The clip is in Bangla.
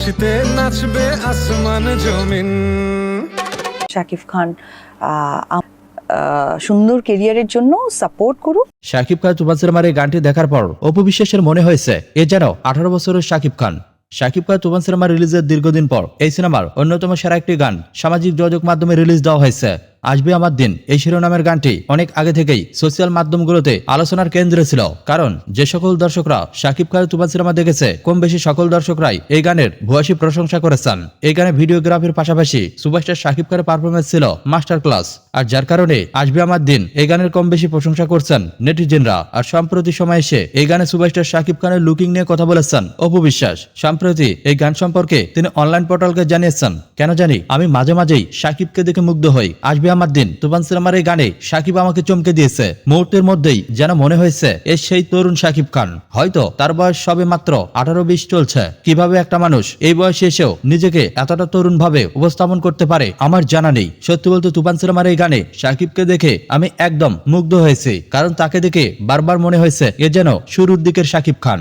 নাচবে আসমান জমিন। শাকিব খান সুন্দর কেরিয়ারের জন্য সাপোর্ট করুক। শাকিব খান তুফান সিনেমার এই গানটি দেখার পর অপু বিশ্বাসের মনে হয়েছে এ যেন 18 বছরের শাকিব খান। শাকিব খান তুফান সিনেমা রিলিজের দীর্ঘদিন পর এই সিনেমার অন্যতম সেরা একটি গান সামাজিক যোগাযোগ মাধ্যমে রিলিজ দেওয়া হয়েছে। আসবে আমার দিন এই শিরোনামের গানটি অনেক আগে থেকেই সোশ্যাল মাধ্যমগুলোতে আলোচনার কেন্দ্রে ছিল, কারণ যে সকল দর্শকরা শাকিব খান তুফান সিনেমা দেখেছে কম বেশি সকল দর্শকরাই এই গানের ভূয়সী প্রশংসা করেছেন। এই গানে ভিডিওগ্রাফির পাশাপাশি সুপারস্টার শাকিব খানের পারফরমেন্স ছিল মাস্টার ক্লাস, আর যার কারণে আসবে আমার দিন এই গানের কম বেশি প্রশংসা করছেন নেটিজেনরা। আর সম্প্রতি সময় এসে এই গানে সুপারস্টার শাকিব খানের লুকিং নিয়ে কথা বলেছেন অপু বিশ্বাস। সম্প্রতি এই গান সম্পর্কে তিনি অনলাইন পোর্টালকে জানিয়েছেন, কেন জানি আমি মাঝে মাঝেই শাকিবকে দেখে মুগ্ধ হই। আসবে আমার দিন তুফান সিনেমার এই গানে শাকিব আমাকে চমকে দিয়েছে। মুহূর্তের মধ্যেই যেন মনে হয়েছে এ সেই তরুণ শাকিব খান। হয়তো তার বয়স সবে মাত্র 18-20 চলছে। কিভাবে একটা মানুষ এই বয়সে এসেও নিজেকে এতটা তরুণ ভাবে উপস্থাপন করতে পারে আমার জানা নেই। সত্যি বলতে তুফান সিনেমার এই গানে শাকিবকে দেখে আমি একদম মুগ্ধ হয়েছি, কারণ তাকে দেখে বারবার মনে হয়েছে এ যেন শুরুর দিকের শাকিব খান।